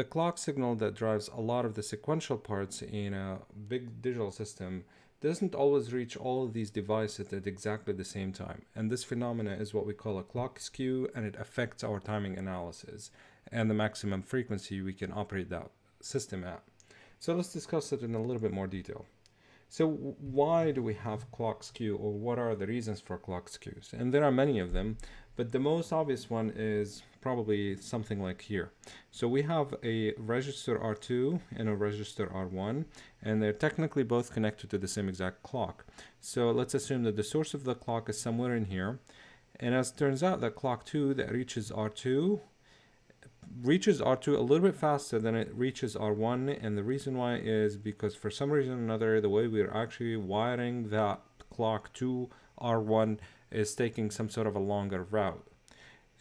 the clock signal that drives a lot of the sequential parts in a big digital system doesn't always reach all of these devices at exactly the same time. And this phenomena is what we call a clock skew, and it affects our timing analysis and the maximum frequency we can operate that system at. So let's discuss it in a little bit more detail. So why do we have clock skew, or what are the reasons for clock skews? And there are many of them, but the most obvious one is probably something like here. So we have a register R2 and a register R1, and they're technically both connected to the same exact clock. So let's assume that the source of the clock is somewhere in here. And as it turns out, that clock 2 that reaches R2 a little bit faster than it reaches R1, and the reason why is because for some reason or another, the way we're actually wiring that clock to R1 is taking some sort of a longer route.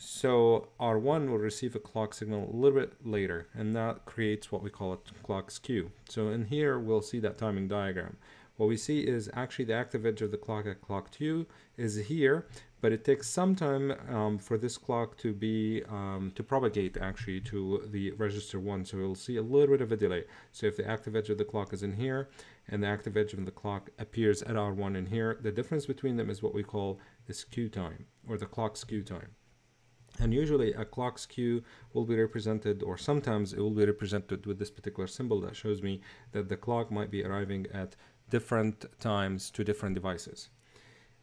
So R1 will receive a clock signal a little bit later, and that creates what we call a clock skew. So in here, we'll see that timing diagram. What we see is actually the active edge of the clock at clock 2 is here, but it takes some time for this clock to be to propagate actually to the register 1. So we'll see a little bit of a delay. So if the active edge of the clock is in here and the active edge of the clock appears at R1 in here, the difference between them is what we call the skew time, or the clock skew time. And usually a clock skew will be represented, or sometimes it will be represented with this particular symbol that shows me that the clock might be arriving at different times to different devices.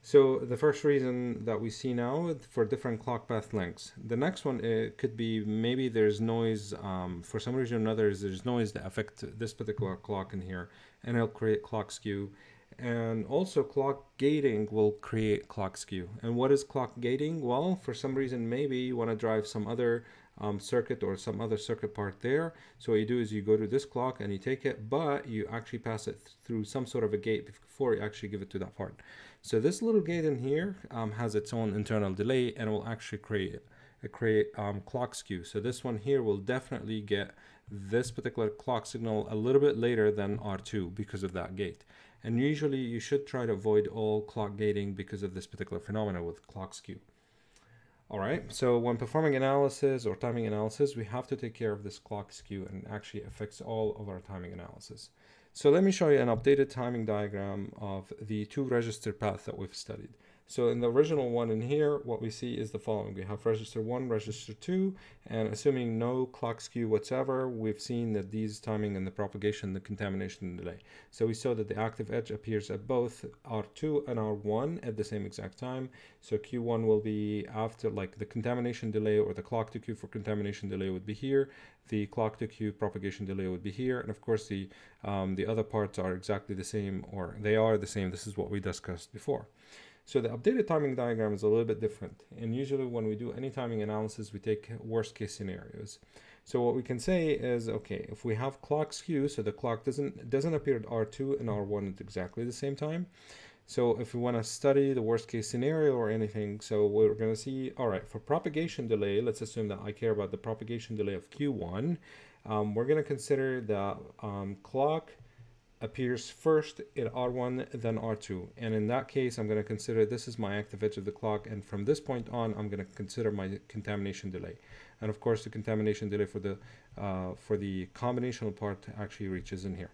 So the first reason that we see now for different clock path lengths. The next one, it could be maybe there's noise, for some reason or another, there's noise that affect this particular clock in here, and it'll create clock skew. And also clock gating will create clock skew. And what is clock gating? Well, for some reason, maybe you want to drive some other circuit or some other circuit part there. So what you do is you go to this clock and you take it, but you actually pass it through some sort of a gate before you actually give it to that part. So this little gate in here has its own internal delay, and will actually create clock skew. So this one here will definitely get this particular clock signal a little bit later than R2 because of that gate. And usually you should try to avoid all clock gating because of this particular phenomenon with clock skew. All right, so when performing analysis or timing analysis, we have to take care of this clock skew, and it actually affects all of our timing analysis. So let me show you an updated timing diagram of the two register paths that we've studied. So in the original one in here, what we see is the following. We have register 1, register 2, and assuming no clock skew whatsoever, we've seen that these timing and the propagation, the contamination delay. So we saw that the active edge appears at both R2 and R1 at the same exact time. So Q1 will be after, like, the contamination delay, or the clock to Q for contamination delay would be here. The clock to Q propagation delay would be here. And of course, the other parts are exactly the same, or they are the same. This is what we discussed before. So the updated timing diagram is a little bit different. And usually when we do any timing analysis, we take worst case scenarios. So what we can say is, okay, if we have clock skew, so the clock doesn't appear at R2 and R1 at exactly the same time. So if we want to study the worst case scenario or anything, so we're going to see, all right, for propagation delay, let's assume that I care about the propagation delay of Q1. We're going to consider the clock appears first in R1, then R2. And in that case, I'm going to consider this is my active edge of the clock. And from this point on, I'm going to consider my contamination delay. And of course, the contamination delay for the combinational part actually reaches in here.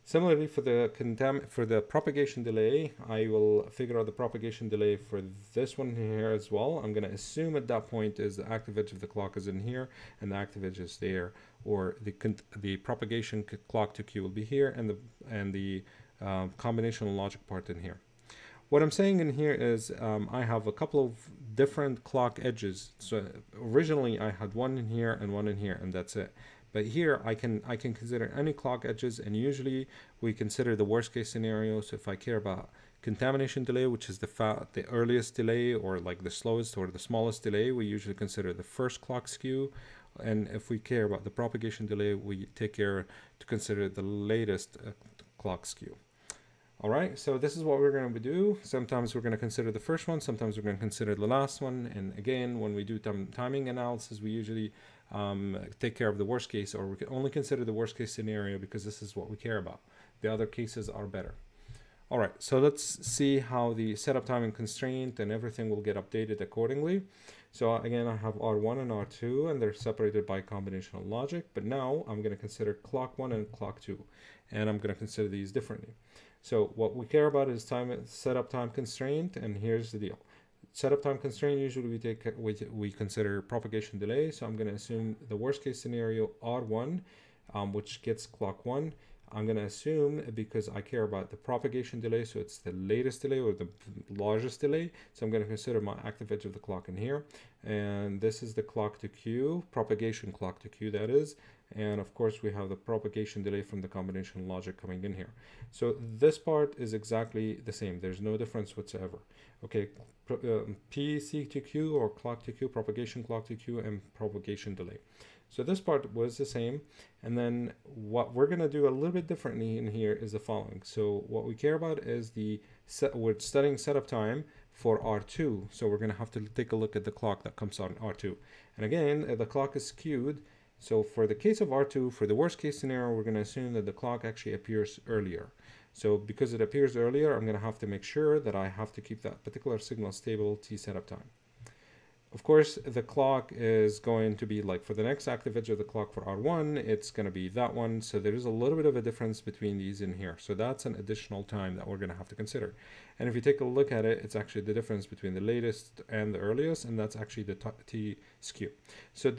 Similarly, for the propagation delay, I will figure out the propagation delay for this one here as well. I'm going to assume at that point is the active edge of the clock is in here, and the active edge is there, or the propagation clock to Q will be here, and the combinational logic part in here. What I'm saying in here is I have a couple of different clock edges. So originally I had one in here and one in here, and that's it. But here I can consider any clock edges, and usually we consider the worst case scenario. So if I care about contamination delay, which is the earliest delay, or like the slowest or the smallest delay, we usually consider the first clock skew. And if we care about the propagation delay, we take care to consider the latest clock skew. All right, so this is what we're going to do. Sometimes we're going to consider the first one, sometimes we're going to consider the last one. And again, when we do timing analysis, we usually take care of the worst case, or we can only consider the worst case scenario because this is what we care about. The other cases are better. All right, so let's see how the setup timing constraint and everything will get updated accordingly. So again, I have R1 and R2, and they're separated by combinational logic. But now I'm going to consider clock 1 and clock 2, and I'm going to consider these differently. So what we care about is setup time constraint, and here's the deal. Setup time constraint, usually we consider propagation delay. So I'm going to assume the worst case scenario R1, which gets clock 1. I'm going to assume, because I care about the propagation delay, so it's the latest delay or the largest delay. So I'm going to consider my active edge of the clock in here. And this is the clock to Q, propagation clock to Q, that is. And of course, we have the propagation delay from the combination logic coming in here. So this part is exactly the same. There's no difference whatsoever. Okay, PC to Q, or clock to Q, propagation clock to Q, and propagation delay. So this part was the same. And then what we're going to do a little bit differently in here is the following. So what we care about is we're studying setup time for R2. So we're going to have to take a look at the clock that comes on R2. And again, the clock is skewed. So for the case of R2, for the worst case scenario, we're going to assume that the clock actually appears earlier. So because it appears earlier, I'm going to have to make sure that I have to keep that particular signal stable T setup time. Of course, the clock is going to be like, for the next active edge of the clock for R1, it's going to be that one. So there is a little bit of a difference between these in here. So that's an additional time that we're going to have to consider. And if you take a look at it, it's actually the difference between the latest and the earliest, and that's actually the T skew. So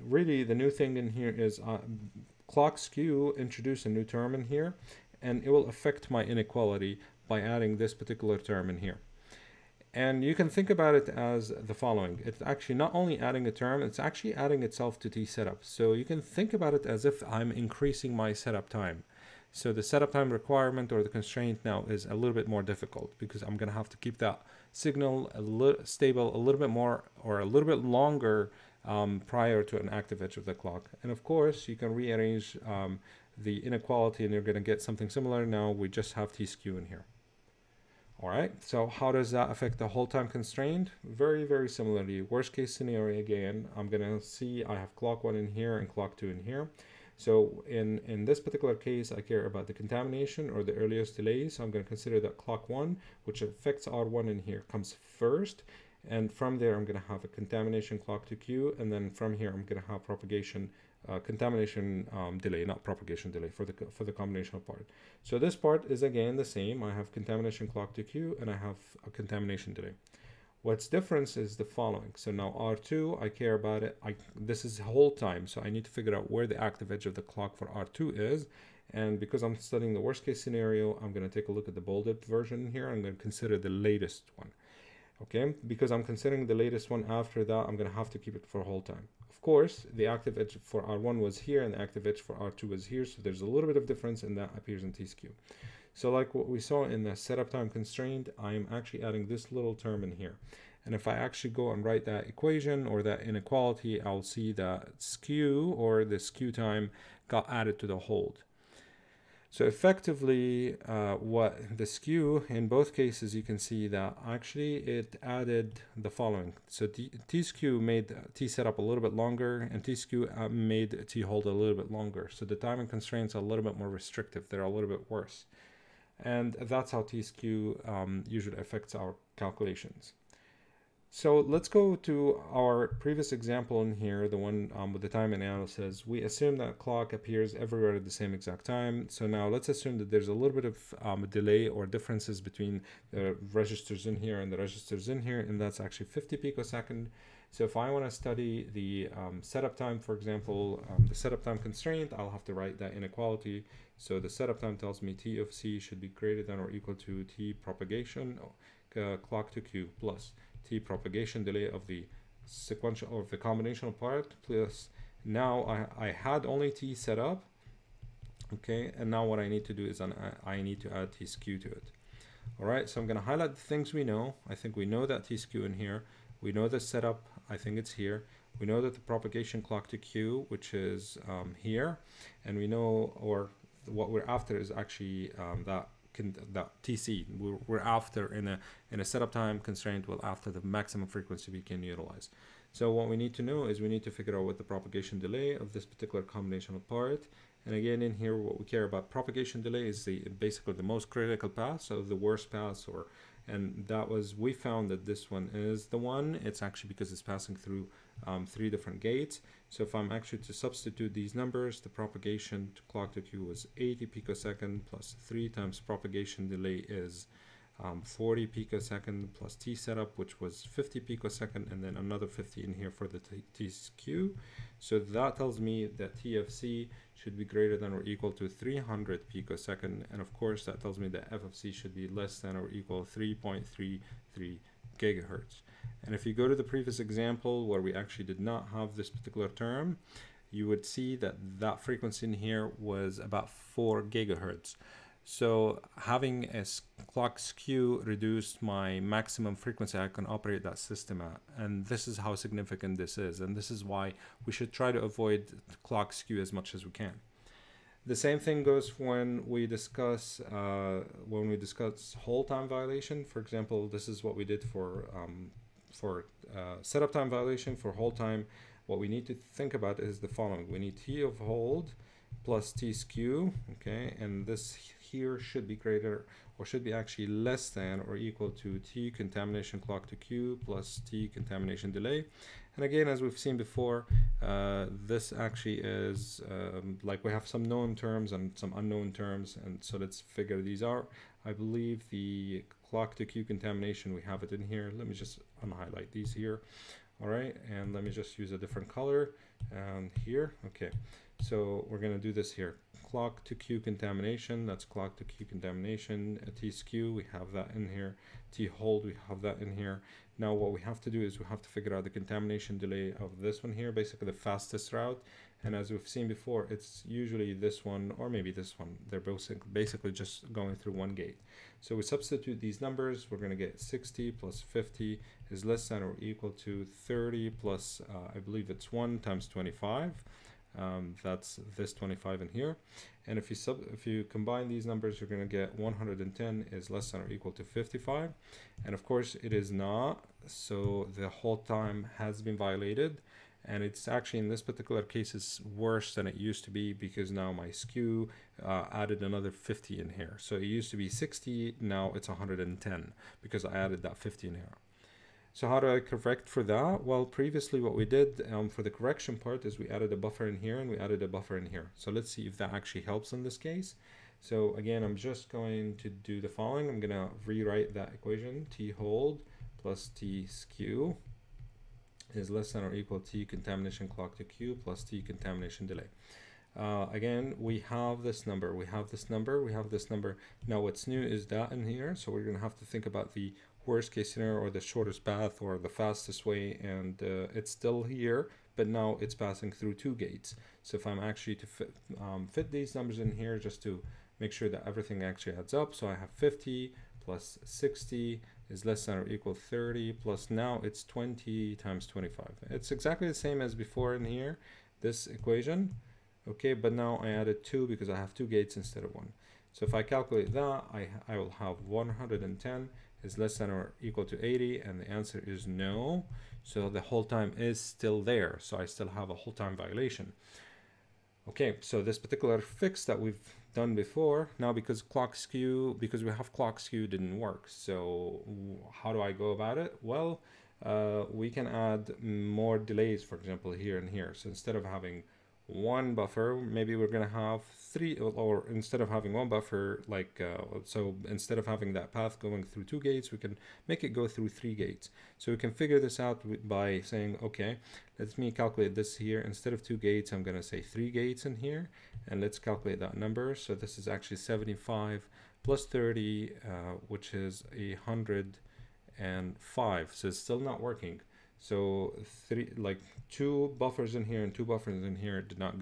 really the new thing in here is clock skew introduce a new term in here, and it will affect my inequality by adding this particular term in here. And you can think about it as the following. It's actually not only adding a term, it's actually adding itself to T setup. So you can think about it as if I'm increasing my setup time. So the setup time requirement or the constraint now is a little bit more difficult, because I'm going to have to keep that signal stable a little bit more or a little bit longer prior to an active edge of the clock. And of course, you can rearrange the inequality and you're going to get something similar. Now we just have T skew in here. All right, so how does that affect the hold time constraint? Very, very similarly. Worst case scenario again, I'm gonna see I have clock 1 in here and clock 2 in here. So in this particular case, I care about the contamination or the earliest delay. So I'm gonna consider that clock 1, which affects R1 in here, comes first. And from there, I'm gonna have a contamination clock to Q. And then from here, I'm gonna have propagation contamination delay, not propagation delay, for the combinational part. So this part is again the same. I have contamination clock to Q and I have a contamination delay. What's different is the following. So now R2, I care about it. This is hold time, so I need to figure out where the active edge of the clock for R2 is. And because I'm studying the worst case scenario, I'm going to take a look at the bolded version here. I'm going to consider the latest one. Okay, because I'm considering the latest one, after that, I'm going to have to keep it for hold time. Of course, the active edge for R1 was here and the active edge for R2 was here. So there's a little bit of difference, and that appears in T-skew. So like what we saw in the setup time constraint, I'm actually adding this little term in here. And if I actually go and write that equation or that inequality, I'll see that skew or the skew time got added to the hold. So effectively, what the skew, in both cases, you can see that actually it added the following. So T-skew made T setup a little bit longer, and T-skew made T hold a little bit longer. So the timing constraints are a little bit more restrictive. They're a little bit worse. And that's how T-skew usually affects our calculations. So let's go to our previous example in here, the one with the time analysis. We assume that clock appears everywhere at the same exact time. So now let's assume that there's a little bit of delay or differences between the registers in here and the registers in here, and that's actually 50 picosecond. So if I want to study the setup time, for example, the setup time constraint, I'll have to write that inequality. So the setup time tells me T of C should be greater than or equal to T propagation clock to Q plus T propagation delay of the sequential or the combinational part, plus now I had only T set up. Okay, and now what I need to do is I need to add T skew to it. All right, so I'm going to highlight the things we know. I think we know that T skew in here. We know the setup, I think it's here. We know that the propagation clock to Q, which is here, and we know, or what we're after is actually that TC. We're after in a setup time constraint, well, after the maximum frequency we can utilize. So what we need to know is we need to figure out what the propagation delay of this particular combinational part. And again, in here, what we care about propagation delay is basically the most critical path, so the worst path or and we found that this one is the one. It's actually because it's passing through 3 different gates. So if I'm actually to substitute these numbers, the propagation to clock to Q was 80 picosecond plus 3 times propagation delay is 40 picosecond plus T setup, which was 50 picosecond, and then another 50 in here for the T skew. So that tells me that TFC should be greater than or equal to 300 picosecond, and of course that tells me that FFC should be less than or equal 3.33 gigahertz. And if you go to the previous example where we actually did not have this particular term, you would see that that frequency in here was about 4 gigahertz. So having a clock skew reduced my maximum frequency I can operate that system at. And this is how significant this is. And this is why we should try to avoid clock skew as much as we can. The same thing goes when we discuss hold time violation. For example, this is what we did for setup time violation. For hold time, what we need to think about is the following. We need T of hold plus T skew, okay, and this here should be greater, or should be actually less than or equal to T contamination clock to Q plus T contamination delay. And again, as we've seen before, this actually is like we have some known terms and some unknown terms, and so let's figure these out. I believe the clock to Q contamination, we have it in here. Let me just unhighlight these here. All right, and let me just use a different color here. Okay, so we're going to do this here. Clock to Q contamination, that's clock to Q contamination. T skew, we have that in here. T hold, we have that in here. Now what we have to do is we have to figure out the contamination delay of this one here, basically the fastest route. And as we've seen before, it's usually this one or maybe this one. They're both basically just going through one gate. So we substitute these numbers, we're going to get 60 plus 50 is less than or equal to 30 plus, I believe it's 1 times 25. That's this 25 in here, and if you combine these numbers, you're going to get 110 is less than or equal to 55, and of course it is not. So the hold time has been violated, and it's actually in this particular case is worse than it used to be, because now my skew added another 50 in here. So it used to be 60, now it's 110 because I added that 50 in here. So how do I correct for that? Well, previously what we did for the correction part is we added a buffer in here and we added a buffer in here. So let's see if that actually helps in this case. So again, I'm just going to do the following. I'm going to rewrite that equation. T hold plus T skew is less than or equal to T contamination clock to Q plus T contamination delay. Again, we have this number, we have this number, we have this number. Now what's new is that in here. So we're going to have to think about the worst case scenario or the shortest path or the fastest way, and it's still here, but now it's passing through 2 gates. So if I'm actually to fit these numbers in here just to make sure that everything actually adds up, so I have 50 plus 60 is less than or equal 30 plus now it's 20 times 25. It's exactly the same as before in here, this equation, okay, but now I added 2 because I have 2 gates instead of 1. So if I calculate that, I will have 110 is less than or equal to 80, and the answer is no. So the hold time is still there, so I still have a hold time violation. Okay, so this particular fix that we've done before, now because we have clock skew didn't work. So how do I go about it? Well, we can add more delays, for example, here and here. So instead of having 1 buffer, maybe we're going to have 3, or instead of having 1 buffer, like so instead of having that path going through 2 gates, we can make it go through 3 gates. So we can figure this out by saying, okay, let me calculate this here. Instead of 2 gates, I'm going to say 3 gates in here, and let's calculate that number. So this is actually 75 plus 30, which is 105. So it's still not working. So 2 buffers in here and 2 buffers in here did not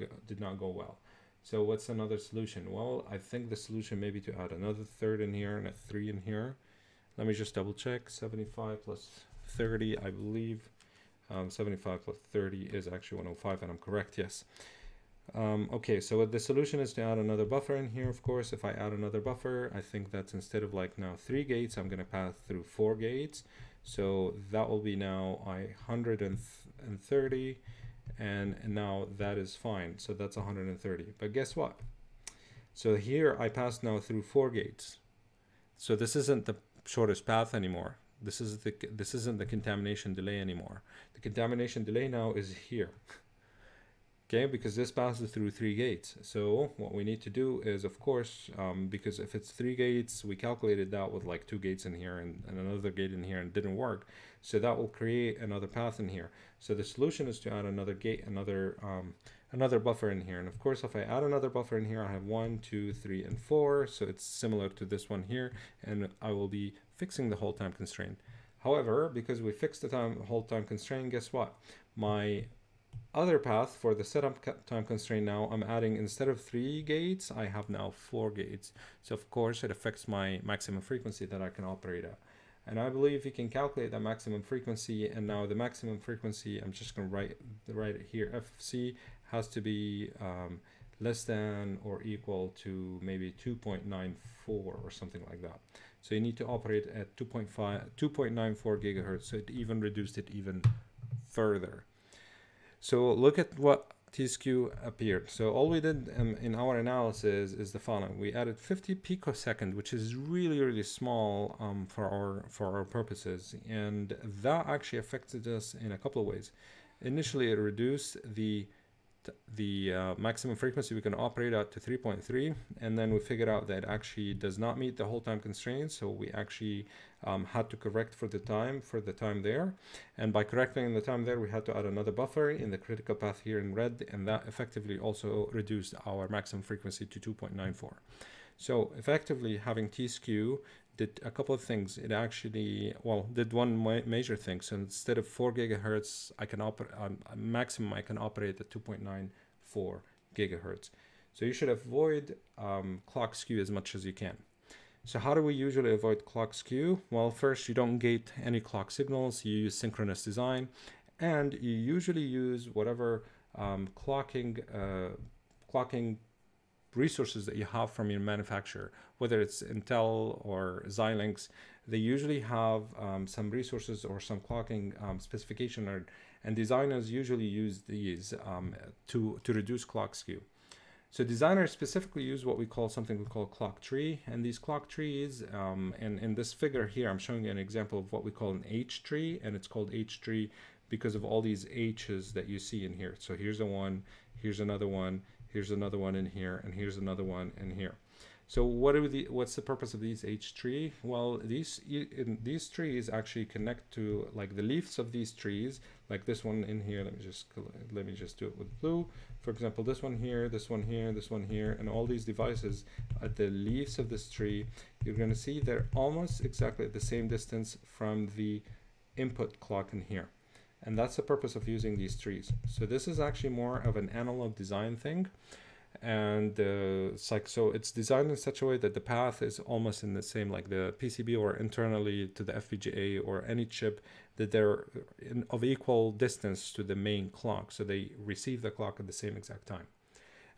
go well. So what's another solution? Well, I think the solution may be to add another 3rd in here and a 3 in here. Let me just double check. 75 plus 30, I believe 75 plus 30 is actually 105, and I'm correct, yes. Okay, so the solution is to add another buffer in here. Of course, if I add another buffer, I think that's instead of like now 3 gates, I'm going to pass through 4 gates. So that will be now 130, and now that is fine. So that's 130. But guess what? So here I passed now through 4 gates. So this isn't the shortest path anymore. This isn't the contamination delay anymore. The contamination delay now is here. Okay, because this passes through 3 gates. So what we need to do is, of course, because if it's 3 gates, we calculated that with like 2 gates in here and another gate in here, and it didn't work. So that will create another path in here. So the solution is to add another gate, another buffer in here. And of course, if I add another buffer in here, I have 1, 2, 3, and 4. So it's similar to this one here, and I will be fixing the hold time constraint. However, because we fixed the hold time constraint, guess what? My other path for the setup time constraint, now I'm adding, instead of 3 gates, I have now 4 gates. So of course it affects my maximum frequency that I can operate at. And I believe you can calculate that maximum frequency. And now the maximum frequency, I'm just going to write it here. FC has to be less than or equal to maybe 2.94 or something like that. So you need to operate at 2.94 gigahertz. So it even reduced it even further. So look at what T-Skew appeared. So all we did in our analysis is the following. We added 50 picosecond, which is really, really small for our purposes. And that actually affected us in a couple of ways. Initially, it reduced the maximum frequency we can operate at to 3.3, and then we figured out that it actually does not meet the hold time constraint, so we actually had to correct for the time there, and by correcting the time there, we had to add another buffer in the critical path here in red, and that effectively also reduced our maximum frequency to 2.94. So effectively, having T-Skew did a couple of things. It actually, well, did one major thing. So instead of 4 gigahertz, I can operate maximum. I can operate at 2.94 gigahertz. So you should avoid clock skew as much as you can. So how do we usually avoid clock skew? Well, first, you don't gate any clock signals. You use synchronous design, and you usually use whatever clocking resources that you have from your manufacturer, whether it's Intel or Xilinx. They usually have some resources or some clocking specification, and designers usually use these to reduce clock skew. So designers specifically use what we call clock tree, and these clock trees, and in this figure here, I'm showing you an example of what we call an H tree, and it's called H tree because of all these H's that you see in here. So here's a one, here's another one, here's another one in here, and here's another one in here. So what's the purpose of these H tree? Well, these trees actually connect to like the leaves of these trees, like this one in here. Let me just do it with blue. For example, this one here, this one here, this one here, and all these devices at the leaves of this tree, you're going to see they're almost exactly at the same distance from the input clock in here. And that's the purpose of using these trees. So this is actually more of an analog design thing. And so it's designed in such a way that the path is almost in the same, like the PCB or internally to the FPGA or any chip, that they're of equal distance to the main clock. So they receive the clock at the same exact time.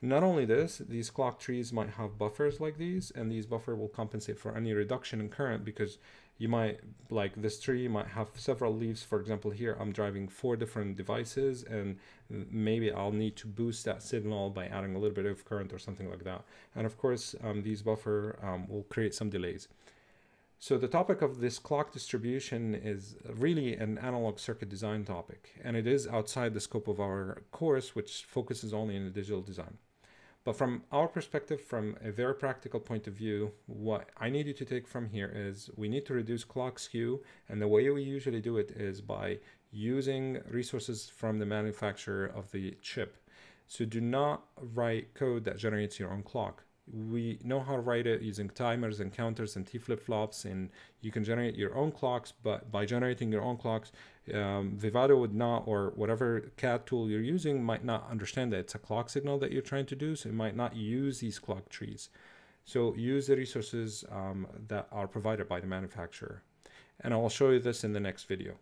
Not only this, these clock trees might have buffers like these, and these buffer will compensate for any reduction in current, because you might, like this tree might have several leaves. For example, here I'm driving 4 different devices, and maybe I'll need to boost that signal by adding a little bit of current or something like that. And of course, these buffer will create some delays. So the topic of this clock distribution is really an analog circuit design topic, and it is outside the scope of our course, which focuses only on the digital design. But from our perspective, from a very practical point of view, what I need you to take from here is we need to reduce clock skew, and the way we usually do it is by using resources from the manufacturer of the chip. So do not write code that generates your own clock. We know how to write it using timers and counters and T flip-flops, and you can generate your own clocks. But by generating your own clocks, Vivado would not, or whatever CAD tool you're using, might not understand that it's a clock signal that you're trying to do, so it might not use these clock trees. So use the resources that are provided by the manufacturer. And I'll show you this in the next video.